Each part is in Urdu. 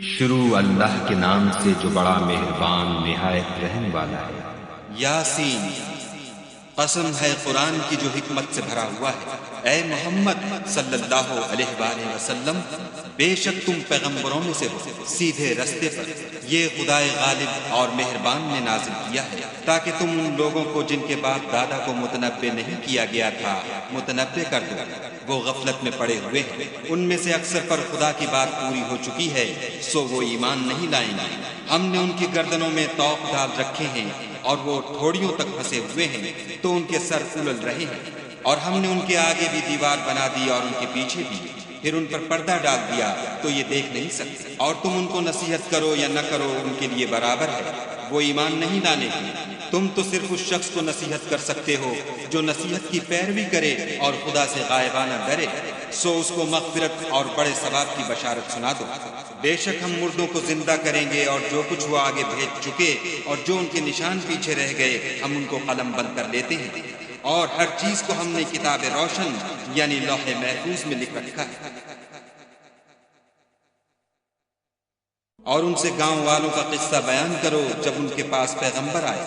شروع اللہ کے نام سے جو بڑا مہربان نہایت رحم والا ہے۔ یاسین، قسم ہے قرآن کی جو حکمت سے بھرا ہوا ہے۔ اے محمد صلی اللہ علیہ وآلہ وسلم، بے شک تم پیغمبروں میں سے ہو سیدھے رستے پر۔ یہ خدائے غالب اور مہربان نے نازل کیا ہے تاکہ تم ان لوگوں کو جن کے باپ دادا کو متنبع نہیں کیا گیا تھا متنبع کر دو۔ وہ غفلت میں پڑے ہوئے ہیں، ان میں سے اکثر پر خدا کی بات پوری ہو چکی ہے، سو وہ ایمان نہیں لائیں گے۔ ہم نے ان کی گردنوں میں طوق ڈال رکھے ہیں اور وہ ٹھوڑیوں تک پھنسے ہوئے ہیں تو ان کے سر الل رہے ہیں، اور ہم نے ان کے آگے بھی دیوار بنا دی اور ان کے پیچھے بھی، پھر ان پر پردہ ڈال دیا تو یہ دیکھ نہیں سکتے۔ اور تم ان کو نصیحت کرو یا نہ کرو ان کے لیے برابر ہے، وہ ایمان نہیں لانے کی۔ تم تو صرف اس شخص کو نصیحت کر سکتے ہو جو نصیحت کی پیروی کرے اور خدا سے غائبانہ ڈرے، سو اس کو مغفرت اور بڑے ثواب کی بشارت سنا دو۔ بے شک ہم مردوں کو زندہ کریں گے، اور جو کچھ وہ آگے بھیج چکے اور جو ان کے نشان پیچھے رہ گئے ہم ان کو قلم بند کر لیتے ہیں، اور ہر چیز کو ہم نے کتاب روشن یعنی لوح محفوظ میں لکھ رکھا ہے۔ اور ان سے گاؤں والوں کا قصہ بیان کرو جب ان کے پاس پیغمبر آئے،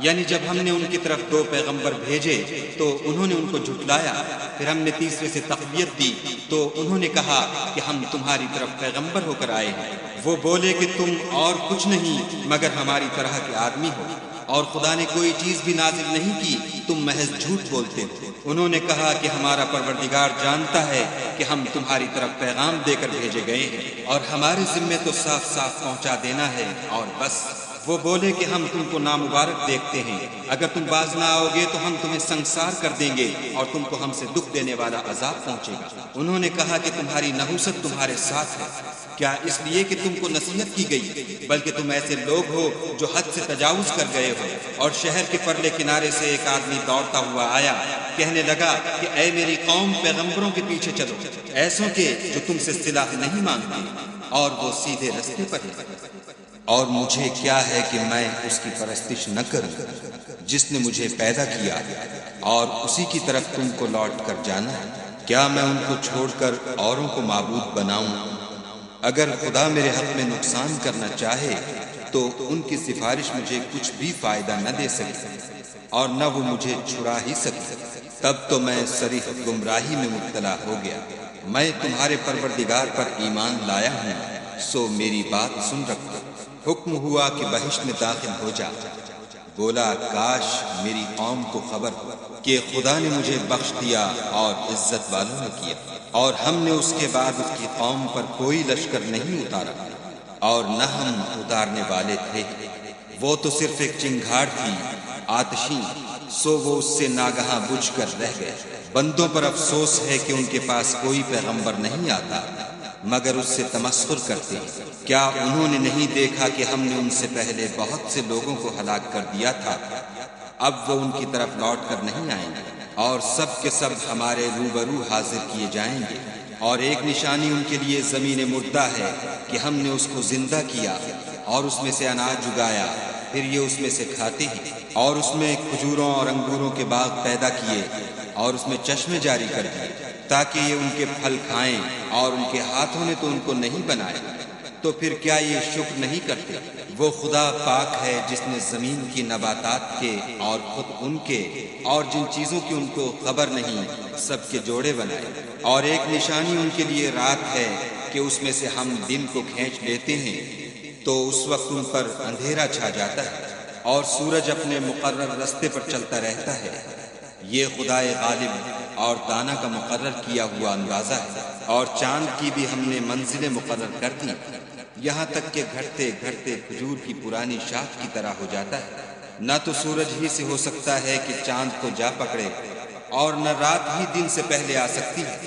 یعنی جب ہم نے ان کی طرف 2 پیغمبر بھیجے تو انہوں نے ان کو جھٹلایا، پھر ہم نے تیسرے سے تقویت دی تو انہوں نے کہا کہ ہم تمہاری طرف پیغمبر ہو کر آئے ہیں۔ وہ بولے کہ تم اور کچھ نہیں مگر ہماری طرح کے آدمی ہو، اور خدا نے کوئی چیز بھی نازل نہیں کی، تم محض جھوٹ بولتے ہو۔ انہوں نے کہا کہ ہمارا پروردگار جانتا ہے کہ ہم تمہاری طرف پیغام دے کر بھیجے گئے ہیں، اور ہمارے ذمے تو صاف صاف پہنچا دینا ہے اور بس۔ وہ بولے کہ ہم تم کو نامبارک دیکھتے ہیں، اگر تم باز نہ آؤ گے تو ہم تمہیں سنگسار کر دیں گے اور تم کو ہم سے دکھ دینے والا عذاب پہنچے گا۔ انہوں نے کہا کہ تمہاری نحوست تمہارے ساتھ ہے، کیا اس لیے کہ تم کو نصیحت کی گئی؟ بلکہ تم ایسے لوگ ہو جو حد سے تجاوز کر گئے ہو۔ اور شہر کے پرلے کنارے سے ایک آدمی دوڑتا ہوا آیا، کہنے لگا کہ اے میری قوم، پیغمبروں کے پیچھے چلو، ایسوں کے جو تم سے صلاح نہیں مانگتے اور وہ سیدھے رستے پر ہے۔ اور مجھے کیا ہے کہ میں اس کی پرستش نہ کروں جس نے مجھے پیدا کیا، اور اسی کی طرف تم کو لوٹ کر جانا ہے۔ کیا میں ان کو چھوڑ کر اوروں کو معبود بناؤں؟ اگر خدا میرے حق میں نقصان کرنا چاہے تو ان کی سفارش مجھے کچھ بھی فائدہ نہ دے سکے، اور نہ وہ مجھے چھڑا ہی سکے۔ تب تو میں صریح گمراہی میں مبتلا ہو گیا۔ میں تمہارے پروردگار پر ایمان لایا ہوں، سو میری بات سن رکھو۔ حکم ہوا کہ بہشت میں داخل ہو جا۔ بولا کاش میری قوم کو خبر ہو کہ خدا نے مجھے بخش دیا اور عزت والوں نے کیا، اور ہم نے اس کے بعد اس کی قوم پر کوئی لشکر نہیں اتارا، اور نہ ہم اتارنے والے تھے۔ وہ تو صرف ایک چنگھاڑ تھی آتشیں، سو وہ اس سے ناگہاں بجھ کر رہ گئے۔ بندوں پر افسوس ہے کہ ان کے پاس کوئی پیغمبر نہیں آتا مگر اس سے تمسخر کرتے ہیں۔ کیا انہوں نے نہیں دیکھا کہ ہم نے ان سے پہلے بہت سے لوگوں کو ہلاک کر دیا تھا؟ اب وہ ان کی طرف لوٹ کر نہیں آئیں گے، اور سب کے سب ہمارے روبرو حاضر کیے جائیں گے۔ اور ایک نشانی ان کے لیے زمین مردہ ہے کہ ہم نے اس کو زندہ کیا اور اس میں سے اناج اگایا، پھر یہ اس میں سے کھاتے ہیں، اور اس میں کھجوروں اور انگوروں کے باغ پیدا کیے اور اس میں چشمے جاری کر دیے تاکہ یہ ان کے پھل کھائیں، اور ان کے ہاتھوں نے تو ان کو نہیں بنایا، تو پھر کیا یہ شکر نہیں کرتے؟ وہ خدا پاک ہے جس نے زمین کی نباتات کے اور خود ان کے اور جن چیزوں کی ان کو خبر نہیں سب کے جوڑے بنائے۔ اور ایک نشانی ان کے لیے رات ہے کہ اس میں سے ہم دن کو کھینچ لیتے ہیں تو اس وقت ان پر اندھیرا چھا جاتا ہے، اور سورج اپنے مقرر رستے پر چلتا رہتا ہے۔ یہ خدائے غالب اور دانا کا مقرر کیا ہوا اندازہ ہے۔ اور چاند کی بھی ہم نے منزلیں مقرر کر دی، یہاں تک کہ گھٹتے گھٹتے کھجور کی پرانی شاخ کی طرح ہو جاتا ہے۔ نہ تو سورج ہی سے ہو سکتا ہے کہ چاند کو جا پکڑے، اور نہ رات ہی دن سے پہلے آ سکتی ہے،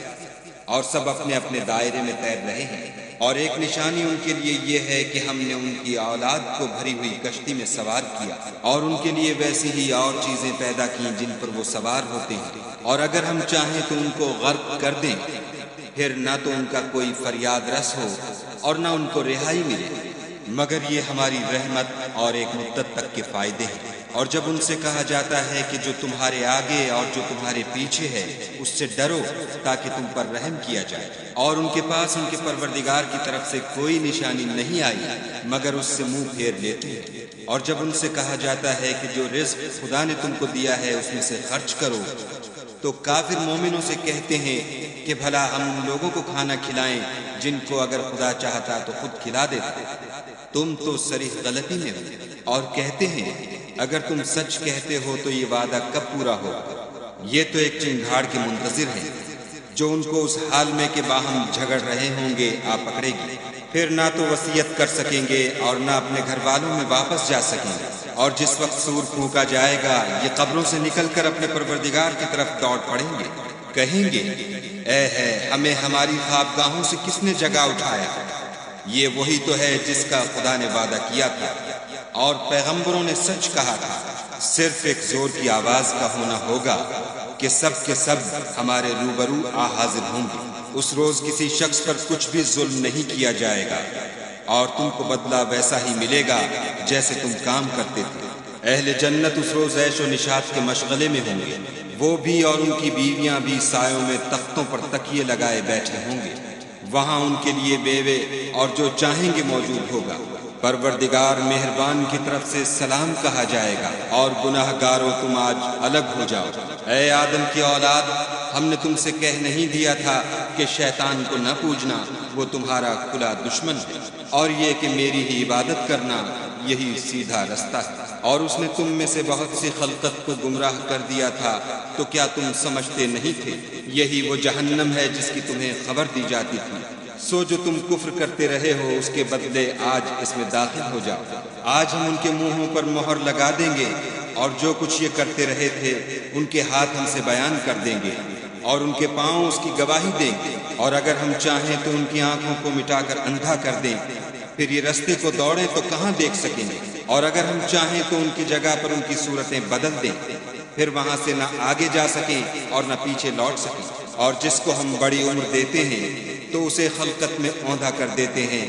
اور سب اپنے اپنے دائرے میں تیر رہے ہیں۔ اور ایک نشانی ان کے لیے یہ ہے کہ ہم نے ان کی اولاد کو بھری ہوئی کشتی میں سوار کیا، اور ان کے لیے ویسی ہی اور چیزیں پیدا کی جن پر وہ سوار ہوتے ہیں، اور اگر ہم چاہیں تو ان کو غرق کر دیں، پھر نہ تو ان کا کوئی فریاد رس ہو اور نہ ان کو رہائی ملے، مگر یہ ہماری رحمت اور ایک مدت تک کے فائدے ہیں۔ اور جب ان سے کہا جاتا ہے کہ جو تمہارے آگے اور جو تمہارے پیچھے ہے اس سے ڈرو تاکہ تم پر رحم کیا جائے، اور ان کے پاس ان کے پروردگار کی طرف سے کوئی نشانی نہیں آئی مگر اس سے منہ پھیر لیتے ہیں، اور جب ان سے کہا جاتا ہے کہ جو رزق خدا نے تم کو دیا ہے اس میں سے خرچ کرو، تو کافر مومنوں سے کہتے ہیں کہ بھلا ہم ان لوگوں کو کھانا کھلائیں جن کو اگر خدا چاہتا تو خود کھلا دیتا، تم تو صریح غلطی میں ہو، اور کہتے ہیں اگر تم سچ کہتے ہو تو یہ وعدہ کب پورا ہوگا؟ یہ تو ایک چنگھاڑ کے منتظر ہیں جو ان کو اس حال میں کہ باہم جھگڑ رہے ہوں گے آ پکڑے گی، پھر نہ تو وصیت کر سکیں گے اور نہ اپنے گھر والوں میں واپس جا سکیں گے، اور جس وقت سور پھونکا جائے گا یہ قبروں سے نکل کر اپنے پروردگار کی طرف دوڑ پڑیں گے، کہیں گے اے ہے ہمیں ہماری خوابگاہوں سے کس نے جگہ اٹھایا، یہ وہی تو ہے جس کا خدا نے وعدہ کیا تھا اور پیغمبروں نے سچ کہا تھا، صرف ایک زور کی آواز کا ہونا ہوگا کہ سب کے سب ہمارے روبرو آ حاضر ہوں گے، اس روز کسی شخص پر کچھ بھی ظلم نہیں کیا جائے گا اور تم کو بدلہ ویسا ہی ملے گا جیسے تم کام کرتے تھے۔ اہل جنت اس روز عیش و نشاط کے مشغلے میں ہوں گے، وہ بھی اور ان کی بیویاں بھی سایوں میں تختوں پر تکیے لگائے بیٹھے ہوں گے، وہاں ان کے لیے بیوے اور جو چاہیں گے موجود ہوگا، پروردگار مہربان کی طرف سے سلام کہا جائے گا، اور گناہ گارو تم آج الگ ہو جاؤ، اے آدم کی اولاد ہم نے تم سے کہہ نہیں دیا تھا کہ شیطان کو نہ پوجنا، وہ تمہارا کھلا دشمن ہے، اور یہ کہ میری ہی عبادت کرنا یہی سیدھا رستہ ہے، اور اس نے تم میں سے بہت سی خلقت کو گمراہ کر دیا تھا تو کیا تم سمجھتے نہیں تھے؟ یہی وہ جہنم ہے جس کی تمہیں خبر دی جاتی تھی، سو جو تم کفر کرتے رہے ہو اس کے بدلے آج اس میں داخل ہو جاؤ، آج ہم ان کے منہوں پر مہر لگا دیں گے اور جو کچھ یہ کرتے رہے تھے ان کے ہاتھ ہم سے بیان کر دیں گے اور ان کے پاؤں اس کی گواہی دیں گے، اور اگر ہم چاہیں تو ان کی آنکھوں کو مٹا کر اندھا کر دیں، پھر یہ رستے کو دوڑیں تو کہاں دیکھ سکیں گے، اور اگر ہم چاہیں تو ان کی جگہ پر ان کی صورتیں بدل دیں، پھر وہاں سے نہ آگے جا سکیں اور نہ پیچھے لوٹ سکیں، اور جس کو ہم بڑی عمر دیتے ہیں تو اسے خلقت میں اوندھا کر دیتے ہیں،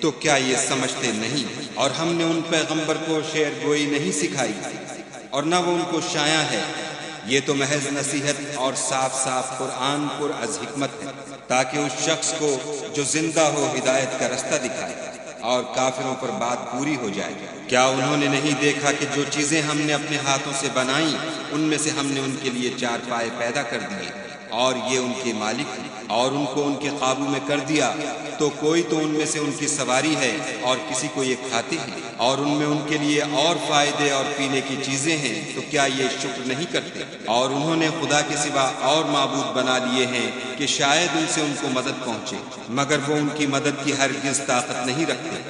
تو کیا یہ سمجھتے نہیں؟ اور ہم نے ان پیغمبر کو شعر گوئی نہیں سکھائی اور نہ وہ ان کو شایع ہے، یہ تو محض نصیحت اور صاف صاف قرآن پر از حکمت ہے تاکہ اس شخص کو جو زندہ ہو ہدایت کا رستہ دکھائے اور کافروں پر بات پوری ہو جائے۔ کیا انہوں نے نہیں دیکھا کہ جو چیزیں ہم نے اپنے ہاتھوں سے بنائیں ان میں سے ہم نے ان کے لیے چار پائے پیدا کر دیے اور یہ ان کے مالک ہیں، اور ان کو ان کے قابو میں کر دیا تو کوئی تو ان میں سے ان کی سواری ہے اور کسی کو یہ کھاتے ہیں، اور ان میں ان کے لیے اور فائدے اور پینے کی چیزیں ہیں، تو کیا یہ شکر نہیں کرتے؟ اور انہوں نے خدا کے سوا اور معبود بنا لیے ہیں کہ شاید ان سے ان کو مدد پہنچے، مگر وہ ان کی مدد کی ہرگز طاقت نہیں رکھتے،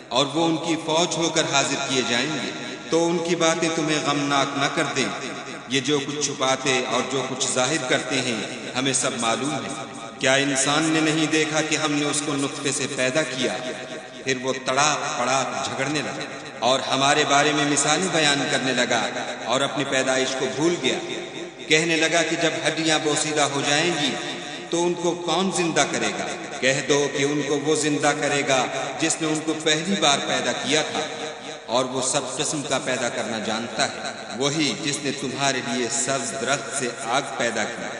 اور وہ ان کی فوج ہو کر حاضر کیے جائیں گے، تو ان کی باتیں تمہیں غمناک نہ کر دیں، یہ جو کچھ چھپاتے اور جو کچھ ظاہر کرتے ہیں ہمیں سب معلوم ہے۔ کیا انسان نے نہیں دیکھا کہ ہم نے اس کو نطفے سے پیدا کیا، پھر وہ تڑاک پڑاک جھگڑنے لگا اور ہمارے بارے میں مثالیں بیان کرنے لگا اور اپنی پیدائش کو بھول گیا، کہنے لگا کہ جب ہڈیاں بوسیدہ ہو جائیں گی تو ان کو کون زندہ کرے گا؟ کہہ دو کہ ان کو وہ زندہ کرے گا جس نے ان کو پہلی بار پیدا کیا تھا، اور وہ سب قسم کا پیدا کرنا جانتا ہے، وہی جس نے تمہارے لیے سبز درخت سے آگ پیدا کی،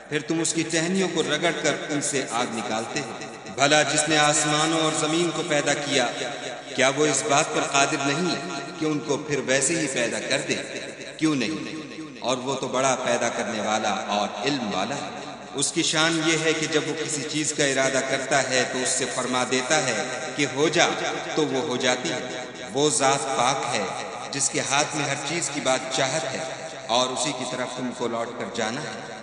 پھر تم اس کی ٹہنیوں کو رگڑ کر ان سے آگ نکالتے ہو۔ بھلا جس نے آسمانوں اور زمین کو پیدا کیا، کیا وہ اس بات پر قادر نہیں کہ ان کو پھر ویسے ہی پیدا کر دے؟ کیوں نہیں؟ اور وہ تو بڑا پیدا کرنے والا اور علم والا ہے۔ اس کی شان یہ ہے کہ جب وہ کسی چیز کا ارادہ کرتا ہے تو اس سے فرما دیتا ہے کہ ہو جا، تو وہ ہو جاتی ہے۔ وہ ذات پاک ہے جس کے ہاتھ میں ہر چیز کی بات چاہت ہے، اور اسی کی طرف تم کو لوٹ کر جانا ہے۔